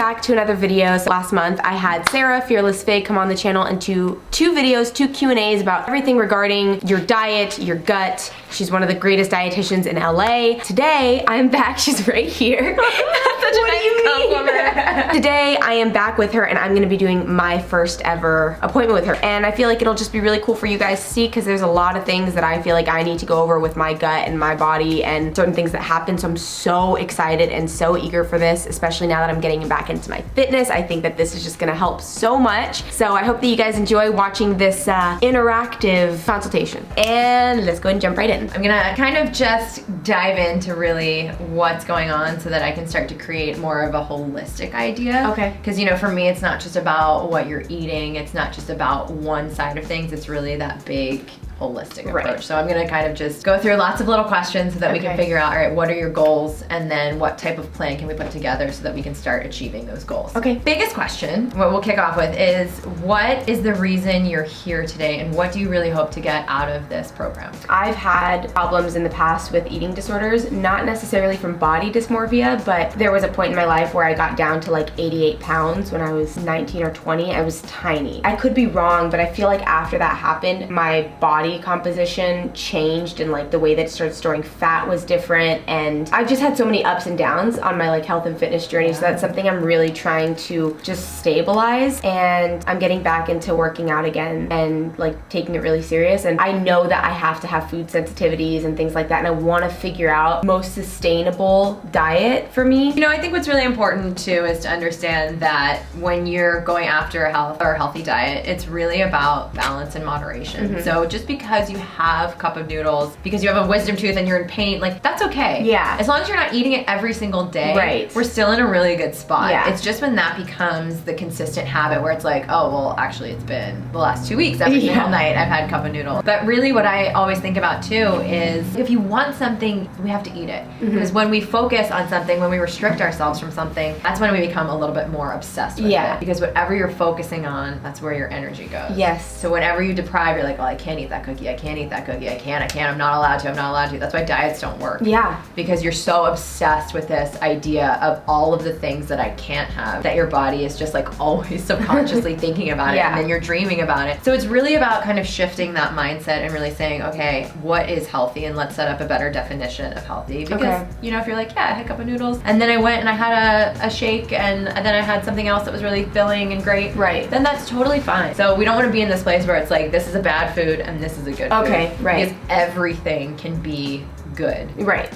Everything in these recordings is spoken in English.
back to another video. So last month I had Sarah, Fearless Fig, come on the channel and do two videos, two Q&As about everything regarding your diet, your gut. She's one of the greatest dietitians in LA. Today, I'm back. She's right here. Such a nice compliment. Today, I am back with her and I'm gonna be doing my first ever appointment with her. And I feel like it'll just be really cool for you guys to see because there's a lot of things that I feel like I need to go over with my gut and my body and certain things that happen. So I'm so excited and so eager for this, especially now that I'm getting back into my fitness. I think that this is just gonna help so much. So I hope that you guys enjoy watching this interactive consultation. And let's go ahead and jump right in. I'm gonna kind of just dive into really what's going on so that I can start to create more of a holistic idea. Okay. Because you know, for me, it's not just about what you're eating. It's not just about one side of things. It's really that big holistic approach. Right. So I'm gonna kind of just go through lots of little questions so that we can figure out, all right, what are your goals? And then what type of plan can we put together so that we can start achieving those goals? Okay. Biggest question, what we'll kick off with is, what is the reason you're here today and what do you really hope to get out of this program? I've had problems in the past with eating disorders, not necessarily from body dysmorphia, but there was a point in my life where I got down to like 88 pounds when I was 19 or 20. I was tiny. I could be wrong, but I feel like after that happened, my body composition changed and like the way that it started storing fat was different, and I've just had so many ups and downs on my like health and fitness journey. So that's something I'm really trying to just stabilize, and I'm getting back into working out again and like taking it really serious. And I know that I have to have food sensitivities and things like that, and I want to figure out most sustainable diet for me. You know, I think what's really important too is to understand that when you're going after a healthy diet, it's really about balance and moderation. So just because you have a cup of noodles, because you have a wisdom tooth and you're in pain, like that's okay. Yeah. As long as you're not eating it every single day, right, we're still in a really good spot. Yeah. It's just when that becomes the consistent habit where it's like, oh, well, actually it's been the last 2 weeks, every single night I've had a cup of noodles. But really what I always think about too is if you want something, we have to eat it. Because when we focus on something, when we restrict ourselves from something, that's when we become a little bit more obsessed with it. Because whatever you're focusing on, that's where your energy goes. Yes. So whenever you deprive, you're like, oh, I can't eat that cookie, I can't eat that cookie, I can't, I'm not allowed to. That's why diets don't work. Yeah. Because you're so obsessed with this idea of all of the things that I can't have, that your body is just like always subconsciously thinking about it, and then you're dreaming about it. So it's really about kind of shifting that mindset and really saying, okay, what is healthy, and let's set up a better definition of healthy. Because you know, if you're like, yeah, I had a cup of noodles and then I went and I had a shake and then I had something else that was really filling and great, then that's totally fine. So we don't want to be in this place where it's like, this is a bad food and this is a good food. Because everything can be good.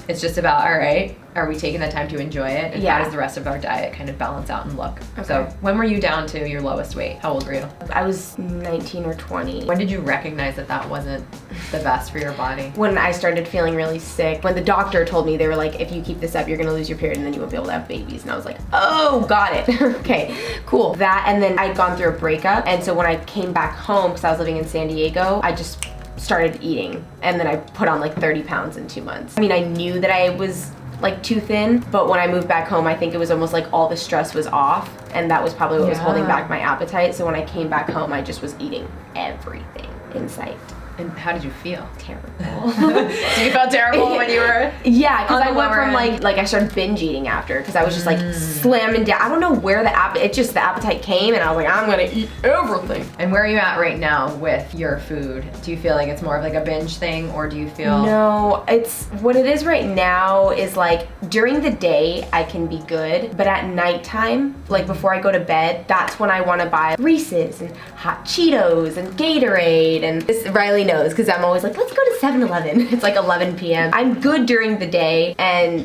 It's just about, all right, are we taking the time to enjoy it? And how does the rest of our diet kind of balance out and look? So when were you down to your lowest weight? How old were you? I was 19 or 20. When did you recognize that that wasn't the best for your body? When I started feeling really sick. When the doctor told me, they were like, if you keep this up, you're gonna lose your period and then you won't be able to have babies. And I was like, oh, got it. Okay, cool. That, and then I'd gone through a breakup. And so when I came back home, because I was living in San Diego, I just started eating. And then I put on like 30 pounds in 2 months. I mean, I knew that I was like too thin, but when I moved back home, I think it was almost like all the stress was off, and that was probably what was holding back my appetite. So when I came back home, I just was eating everything in sight. And how did you feel? Terrible. So you felt terrible when you were? Yeah, because I went from like I started binge eating after, because I was just like slamming down. I don't know where the appetite came, and I was like, I'm gonna eat everything. And where are you at right now with your food? Do you feel like it's more of like a binge thing, or do you feel? No, it's what it is right now is like during the day I can be good, but at nighttime, like before I go to bed, that's when I want to buy Reese's and hot Cheetos and Gatorade. And this, Riley knows, because I'm always like, let's go to 7-Eleven. It's like 11 p.m. I'm good during the day,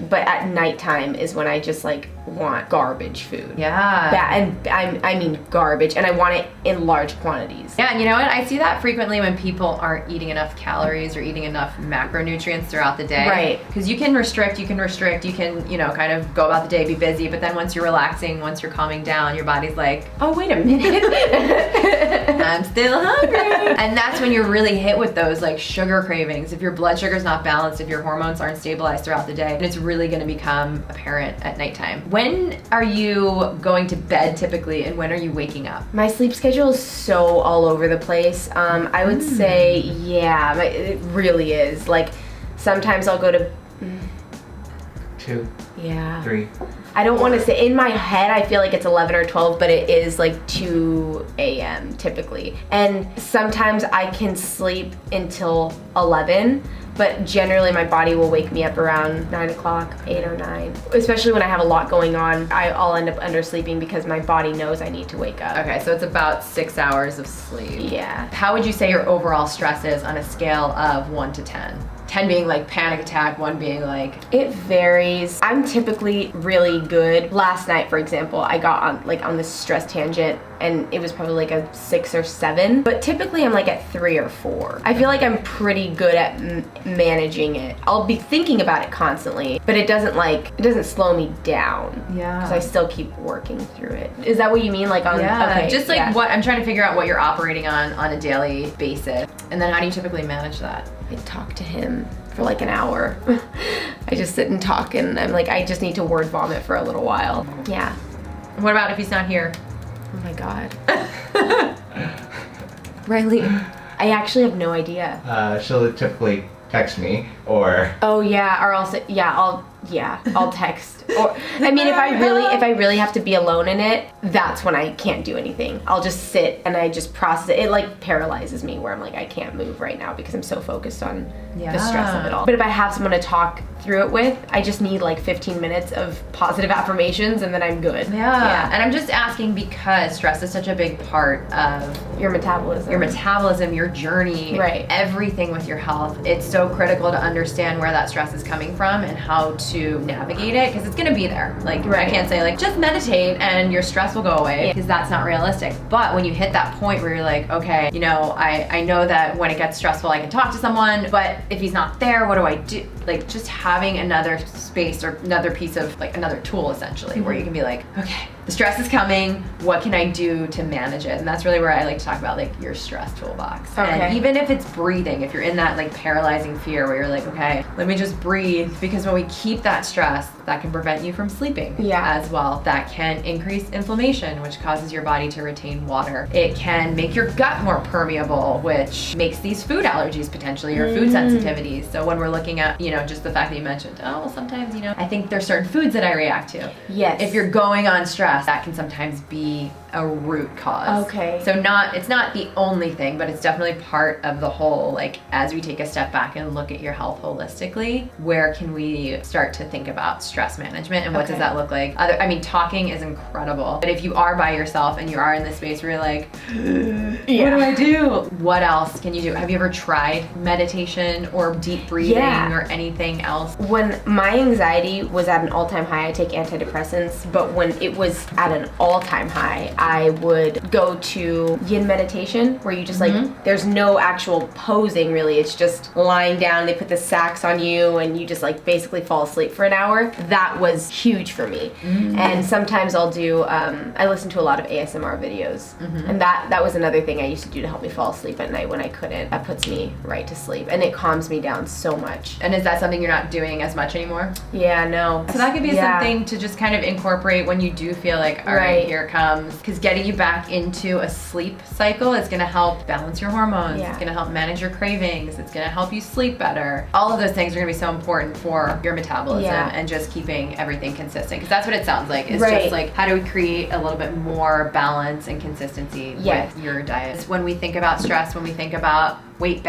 but at nighttime is when I just like want garbage food. And I mean garbage, and I want it in large quantities. Yeah, and you know what? I see that frequently when people aren't eating enough calories or eating enough macronutrients throughout the day. Because you can restrict, you can, you know, kind of go about the day, be busy, but then once you're relaxing, once you're calming down, your body's like, oh, wait a minute. I'm still hungry. And that's when you're really hit with those like sugar cravings. If your blood sugar's not balanced, if your hormones aren't stabilized throughout the day, and it's really gonna become apparent at nighttime. When are you going to bed typically, and when are you waking up? My sleep schedule is so all over the place. I would say, yeah, it really is. Like sometimes I'll go to 2, yeah, 3, I don't want to say, in my head I feel like it's 11 or 12, but it is like 2 a.m. typically. And sometimes I can sleep until 11, but generally my body will wake me up around 9 o'clock, 8 or 9. Especially when I have a lot going on, I'll end up undersleeping because my body knows I need to wake up. Okay, so it's about 6 hours of sleep. Yeah. How would you say your overall stress is on a scale of 1 to 10? 10 being like panic attack, 1 being like... It varies. I'm typically really good. Last night, for example, I got on this stress tangent and it was probably like a 6 or 7, but typically I'm like at 3 or 4. I feel like I'm pretty good at managing it. I'll be thinking about it constantly, but it doesn't slow me down. Yeah. Because I still keep working through it. Is that what you mean? Like on... Yeah, okay, just like yeah. what, I'm trying to figure out what you're operating on a daily basis. And then how do you typically manage that? I talk to him for like an hour. I just sit and talk and I'm like, I just need to word vomit for a little while. Yeah. What about if he's not here? Oh my God. Riley, I actually have no idea. She'll typically text me or... Oh yeah, or I'll text. Or I mean, if I really have to be alone in it, that's when I can't do anything. I'll just sit and I just process it. It like paralyzes me where I'm like, I can't move right now because I'm so focused on the stress of it all. But if I have someone to talk through it with, I just need like 15 minutes of positive affirmations and then I'm good. Yeah. And I'm just asking because stress is such a big part of your metabolism, your journey, right? Everything with your health. It's so critical to understand where that stress is coming from and how to navigate it, because it's gonna be there. Like, I can't say like, just meditate and your stress will go away, because that's not realistic. But when you hit that point where you're like, okay, you know, I know that when it gets stressful, I can talk to someone, but if he's not there, what do I do? Like, just having another space or another piece of, like, another tool essentially, where you can be like, okay, the stress is coming, what can I do to manage it? And that's really where I like to talk about like your stress toolbox. Okay. And even if it's breathing, if you're in that like paralyzing fear where you're like, okay, let me just breathe, because when we keep that stress, that can prevent you from sleeping as well. That can increase inflammation, which causes your body to retain water. It can make your gut more permeable, which makes these food allergies potentially, or food sensitivities. So when we're looking at, you know, just the fact that you mentioned, oh, well, sometimes, you know, I think there's certain foods that I react to. Yes. If you're going on stress, that can sometimes be a root cause. Okay. So it's not the only thing, but it's definitely part of the whole, like, as we take a step back and look at your health holistically, where can we start to think about stress management and what does that look like? I mean, talking is incredible, but if you are by yourself and you are in this space where you're like, what do I do? What else can you do? Have you ever tried meditation or deep breathing or anything else? When my anxiety was at an all-time high, I take antidepressants, but when it was at an all-time high, I would go to yin meditation, where you just like, there's no actual posing really, it's just lying down, they put the sacks on you and you just like basically fall asleep for an hour. That was huge for me. And sometimes I'll do, I listen to a lot of ASMR videos, and that was another thing I used to do to help me fall asleep at night when I couldn't. That puts me right to sleep and it calms me down so much. And is that something you're not doing as much anymore? Yeah, no. So that could be something to just kind of incorporate when you do feel like, all right, here it comes. Because getting you back into a sleep cycle is going to help balance your hormones. It's going to help manage your cravings. It's going to help you sleep better. All of those things are going to be so important for your metabolism and just keeping everything consistent. Because that's what it sounds like. It's just like, how do we create a little bit more balance and consistency with your diet? When we think about stress, when we think about weight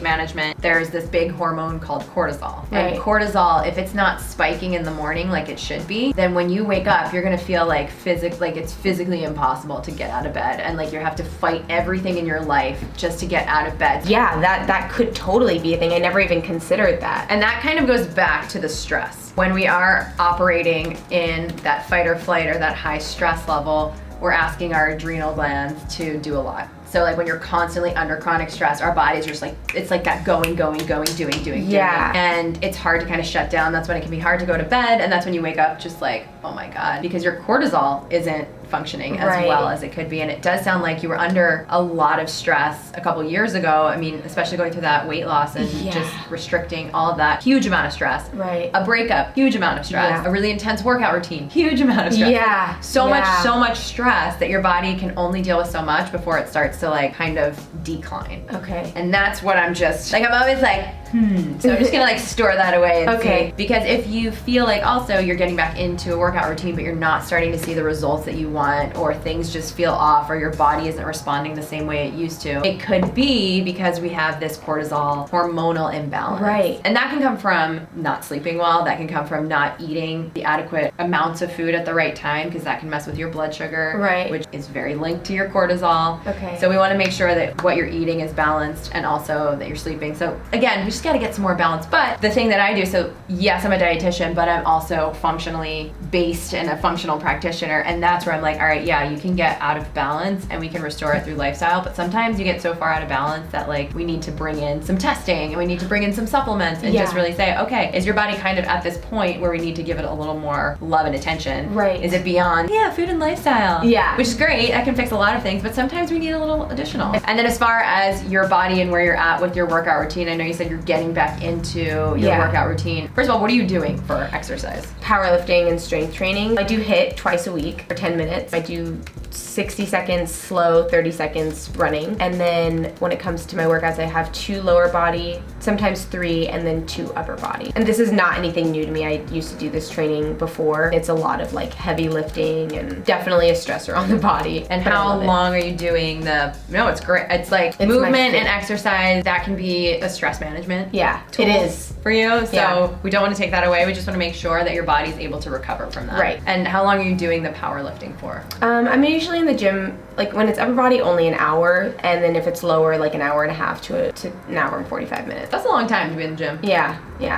management, there's this big hormone called cortisol. And cortisol, if it's not spiking in the morning like it should be, then when you wake up, you're gonna feel like it's physically impossible to get out of bed, and like you have to fight everything in your life just to get out of bed. Yeah, that could totally be a thing. I never even considered that. And that kind of goes back to the stress. When we are operating in that fight or flight or that high stress level, we're asking our adrenal glands to do a lot. So like when you're constantly under chronic stress, our bodies are just like, it's like that going, doing. And it's hard to kind of shut down. That's when it can be hard to go to bed. And that's when you wake up just like, oh my God, because your cortisol isn't functioning as well as it could be. And it does sound like you were under a lot of stress a couple years ago. I mean, especially going through that weight loss and just restricting all of that, huge amount of stress. A breakup, huge amount of stress. A really intense workout routine, huge amount of stress. So much stress that your body can only deal with so much before it starts to like kind of decline. Okay. And that's what I'm just like, I'm always like, So I'm just gonna like store that away and Okay. see. Because if you feel like also you're getting back into a workout routine, but you're not starting to see the results that you want, or things just feel off, or your body isn't responding the same way it used to, it could be because we have this cortisol hormonal imbalance. Right. And that can come from not sleeping well, that can come from not eating the adequate amounts of food at the right time, because that can mess with your blood sugar, Right. which is very linked to your cortisol. Okay. So we want to make sure that what you're eating is balanced, and also that you're sleeping. So again, we just got to get some more balance. But the thing that I do, so yes, I'm a dietitian, but I'm also functionally based and a functional practitioner, and that's where I'm like, all right, yeah, you can get out of balance and we can restore it through lifestyle, but sometimes you get so far out of balance that like we need to bring in some testing and we need to bring in some supplements and just really say, okay, is your body kind of at this point where we need to give it a little more love and attention? Right. Is it beyond, food and lifestyle? Yeah. Which is great, that can fix a lot of things, but sometimes we need a little additional. And then as far as your body and where you're at with your workout routine, I know you said you're getting back into your workout routine. First of all, what are you doing for exercise? Powerlifting and strength training. I do HIIT twice a week for 10 minutes. I do 60 seconds slow, 30 seconds running. And then when it comes to my workouts, I have 2 lower body, sometimes 3, and then 2 upper body. And this is not anything new to me. I used to do this training before. It's a lot of like heavy lifting and definitely a stressor on the body. And But I how love it. long are you doing no, it's great. It's like It's my movement thing. and exercise, that can be a stress management Yeah, tool it is. for you. So Yeah. we don't want to take that away. We just want to make sure that your body's able to recover from that. Right. And how long are you doing the powerlifting for? I'm usually in the gym, like when it's upper body, only an hour. And then if it's lower, like an hour and a half to an hour and 45 minutes. That's a long time to be in the gym. Yeah.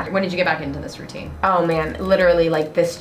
When did you get back into this routine? Oh man, literally like this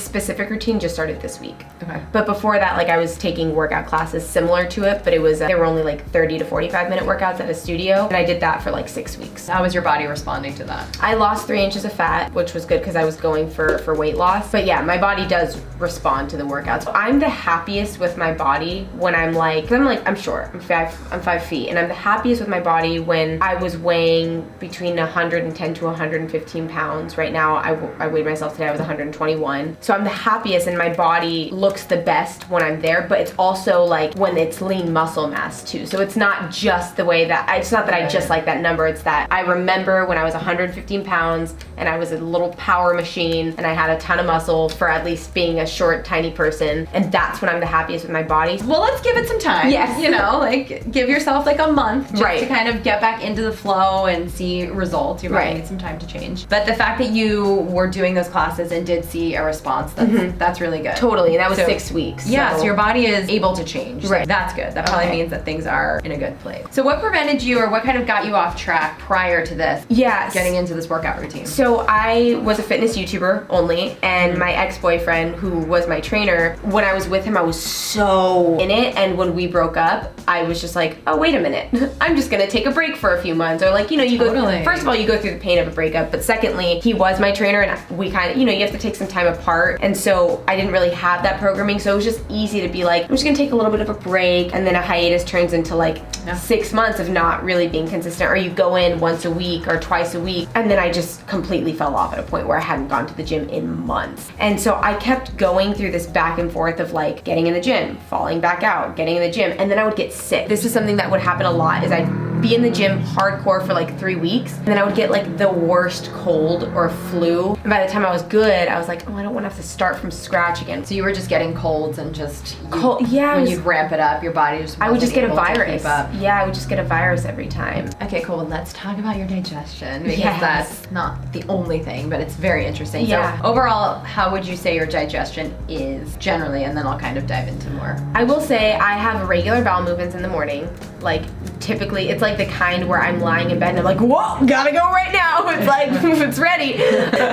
specific routine just started this week. Okay. But before that, like I was taking workout classes similar to it, but it was they were only like 30 to 45 minute workouts at a studio, and I did that for like 6 weeks. How was your body responding to that? I lost 3 inches of fat, which was good because I was going for weight loss. But yeah, my body does respond to the workouts. I'm the happiest with my body when I'm short. I'm 5 feet, and I'm the happiest with my body when I was weighing between 110 to 115 pounds. Right now, I weighed myself today. I was 121. So I'm the happiest, and my body looks the best when I'm there. But it's also like when it's lean muscle mass too. So it's not just the way that it's not that I just like that number. It's that I remember when I was 115 pounds and I was a little power machine and I had a ton of muscle for at least being a short, tiny person. And that's when I'm the happiest with my body. Well, let's give it some time. Yes. You know, like give yourself like a month just Right. to kind of get back into the flow and see results. Your body Right. needs some time to change. But the fact that you were doing those classes and did see a response, that's really good. Totally, and that was So- 6 weeks. Yeah, so so your body is able to change. Right. That's good. That probably Okay. means that things are in a good place. So what prevented you, or what kind of got you off track prior to this? Yes. Getting into this workout routine. So I was a fitness YouTuber only, and my ex-boyfriend, who was my trainer, when I was with him, I was so in it, and when we broke up, I was just like, oh, wait a minute. I'm just gonna take a break for a few months. Or like, you Totally. go, first of all, you go through the pain of a breakup, but secondly, he was my trainer, and we kind of, you have to take some time apart, and so I didn't really have that programming, so it was just easy to be like, I'm just gonna take a little bit of a break, and then a hiatus turns into like 6 months of not really being consistent, or you go in once a week or twice a week, and then I just completely fell off at a point where I hadn't gone to the gym in months. And so I kept going through this back and forth of like getting in the gym, falling back out, getting in the gym, and then I would get sick. This is something that would happen a lot, is I'd be in the gym hardcore for like 3 weeks, and then I would get like the worst cold or flu. And by the time I was good, I was like, oh, I don't want to have to start from scratch again. So you were just getting colds and just Cold, yeah. when you'd ramp it up, your body just I would just get a wasn't able to virus. keep up. Yeah, I would just get a virus every time. Okay, cool. Let's talk about your digestion, because Yes. that's not the only thing, but it's very interesting. Yeah. So overall, how would you say your digestion is generally? And then I'll kind of dive into more. I will say I have regular bowel movements in the morning. Like typically, it's like the kind where I'm lying in bed and I'm like, whoa, gotta go right now. It's like, it's ready.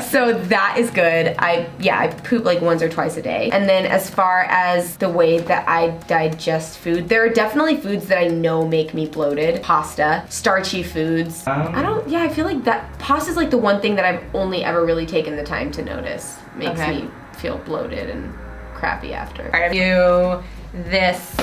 So that is good. I poop like once or twice a day. And then as far as the way that I digest food, there are definitely foods that I know make me bloated. Pasta, starchy foods. I feel like that pasta's like the one thing that I've only ever really taken the time to notice. Makes me feel bloated and crappy after. All right, have you this,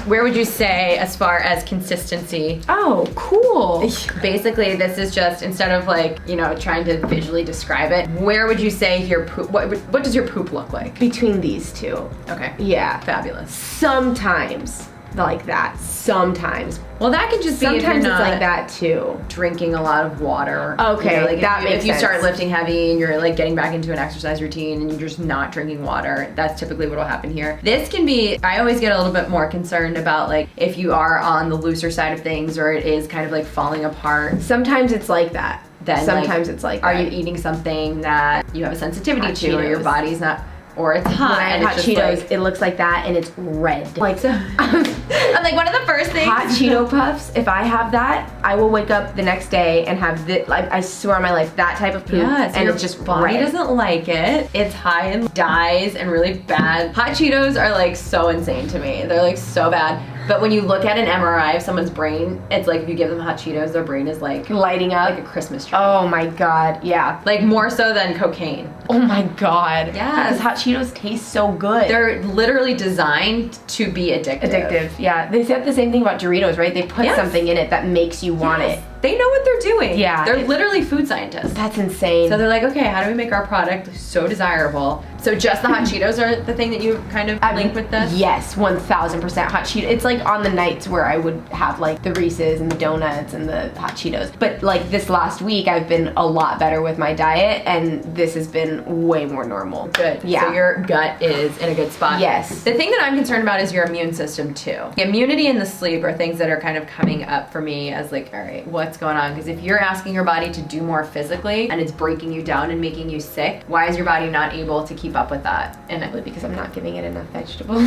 where would you say as far as consistency? Oh, cool. Basically, this is just, instead of like, trying to visually describe it, where would you say your poop, what does your poop look like? Between these two. Okay. Yeah. Fabulous. Sometimes like that. Sometimes. Well, that could just be if Sometimes you're it's not like that too. drinking a lot of water. Okay, You know, like that if makes you start sense. lifting heavy and you're like getting back into an exercise routine and you're just not drinking water, that's typically what will happen here. This can be, I always get a little bit more concerned about like if you are on the looser side of things or it is kind of like falling apart. Sometimes it's like that. Then Sometimes like, it's like are that. you eating something that you have a sensitivity Hot to or your Cheetos. body's not, or it's hot When I and have it's hot just Cheetos, like, it looks like that and it's red. Like I'm like one of the first things. hot Cheeto puffs, if I have that, I will wake up the next day and have this, like I swear on my life, that type of poop, Yeah, so and your it's just body red. doesn't like it. It's high in dyes and really bad. Hot Cheetos are like so insane to me. They're like so bad. But when you look at an MRI of someone's brain, it's like if you give them hot Cheetos, their brain is like Lighting up. a Christmas tree. Oh my god, yeah. Like more so than cocaine. Oh my god. Yes. Because hot Cheetos taste so good. They're literally designed to be addictive. addictive, yeah. They said the same thing about Doritos, right? They put Yes. something in it that makes you want Yes. it. They know what they're doing. Yeah. They're literally food scientists. That's insane. So they're like, okay, how do we make our product so desirable? So just the hot Cheetos are the thing that you kind of link with this? Yes, 1000% hot Cheetos. It's like on the nights where I would have like the Reese's and the donuts and the hot Cheetos. But like this last week, I've been a lot better with my diet and this has been way more normal. Good. Yeah. So your gut is in a good spot. Yes. The thing that I'm concerned about is your immune system too. Immunity and the sleep are things that are kind of coming up for me as like, all right, what's going on? Because if you're asking your body to do more physically and it's breaking you down and making you sick, why is your body not able to keep up with that? And Probably because I'm not giving it enough vegetables.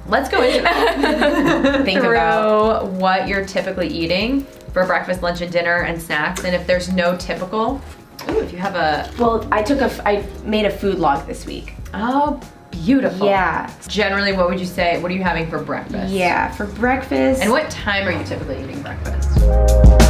let's go into that. Think Through about what you're typically eating for breakfast, lunch, and dinner and snacks. And if there's no typical, ooh, if you have a, Well, I made a food log this week. oh, beautiful. Yeah. Generally, what would you say? What are you having for breakfast? Yeah, for breakfast. And what time are you typically eating breakfast?